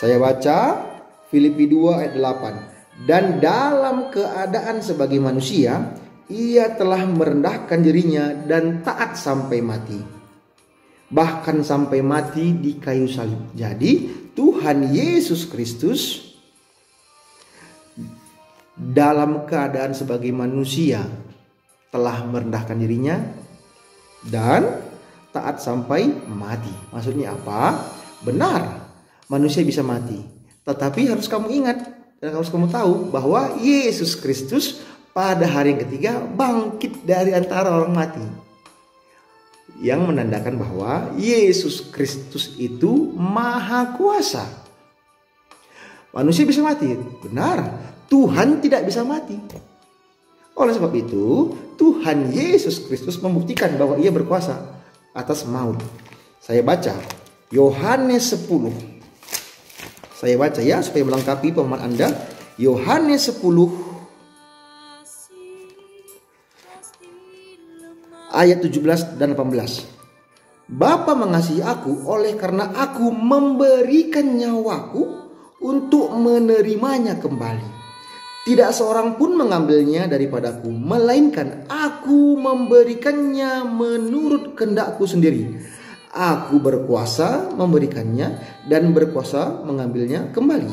Saya baca Filipi 2 ayat 8. Dan dalam keadaan sebagai manusia, ia telah merendahkan dirinya dan taat sampai mati. Bahkan sampai mati di kayu salib. Jadi Tuhan Yesus Kristus dalam keadaan sebagai manusia telah merendahkan dirinya dan taat sampai mati. Maksudnya apa? Benar, manusia bisa mati. Tetapi harus kamu ingat dan harus kamu tahu bahwa Yesus Kristus pada hari yang ketiga bangkit dari antara orang mati. Yang menandakan bahwa Yesus Kristus itu maha kuasa. Manusia bisa mati, benar. Tuhan tidak bisa mati. Oleh sebab itu, Tuhan Yesus Kristus membuktikan bahwa ia berkuasa atas maut. Saya baca Yohanes 10. Saya baca ya supaya melengkapi pemahaman Anda. Yohanes 10 ayat 17 dan 18. Bapa mengasihi aku oleh karena aku memberikan nyawaku untuk menerimanya kembali. Tidak seorang pun mengambilnya daripadaku, melainkan aku memberikannya menurut kehendakku sendiri. Aku berkuasa memberikannya dan berkuasa mengambilnya kembali.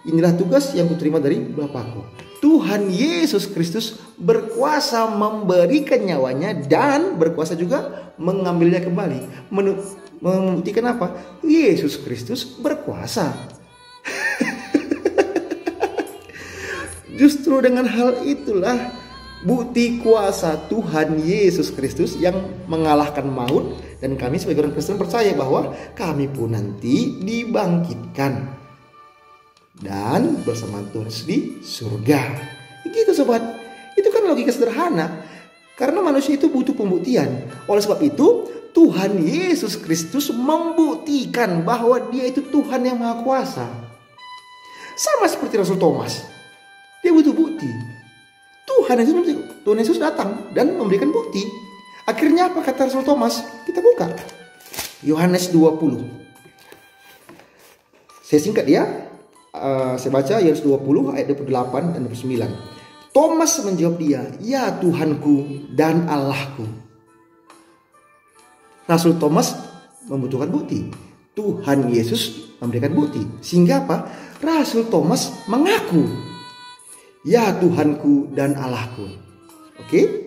Inilah tugas yang kuterima dari Bapakku. Tuhan Yesus Kristus berkuasa memberikan nyawanya dan berkuasa juga mengambilnya kembali. Membuktikan apa? Yesus Kristus berkuasa. Justru dengan hal itulah bukti kuasa Tuhan Yesus Kristus yang mengalahkan maut. Dan kami sebagai orang Kristen percaya bahwa kami pun nanti dibangkitkan dan bersama Tuhan di surga. Begitu sobat. Itu kan logika sederhana. Karena manusia itu butuh pembuktian. Oleh sebab itu Tuhan Yesus Kristus membuktikan bahwa dia itu Tuhan yang maha kuasa. Sama seperti Rasul Thomas. Dia butuh bukti. Tuhan Yesus datang dan memberikan bukti. Akhirnya apa kata Rasul Thomas? Kita buka Yohanes 20. Saya singkat ya. Saya baca Yohanes 20 ayat 28 dan 29. Thomas menjawab dia, "Ya Tuhanku dan Allahku." Rasul Thomas membutuhkan bukti. Tuhan Yesus memberikan bukti. Sehingga apa? Rasul Thomas mengaku, "Ya Tuhanku dan Allahku." Oke?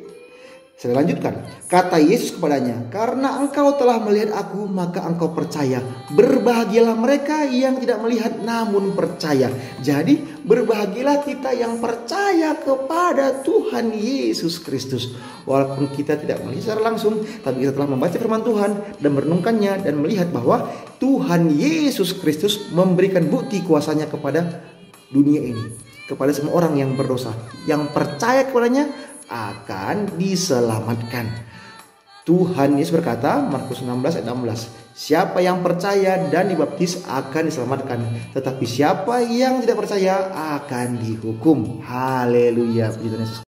Saya lanjutkan. Kata Yesus kepadanya, "Karena engkau telah melihat aku, maka engkau percaya. Berbahagialah mereka yang tidak melihat namun percaya." Jadi berbahagialah kita yang percaya kepada Tuhan Yesus Kristus. Walaupun kita tidak melihat secara langsung, tapi kita telah membaca firman Tuhan dan merenungkannya dan melihat bahwa Tuhan Yesus Kristus memberikan bukti kuasanya kepada dunia ini. Kepada semua orang yang berdosa, yang percaya kepadanya akan diselamatkan. Tuhan Yesus berkata, Markus 16 ayat 16, "Siapa yang percaya dan dibaptis akan diselamatkan, tetapi siapa yang tidak percaya akan dihukum." Haleluya, puji Tuhan Yesus.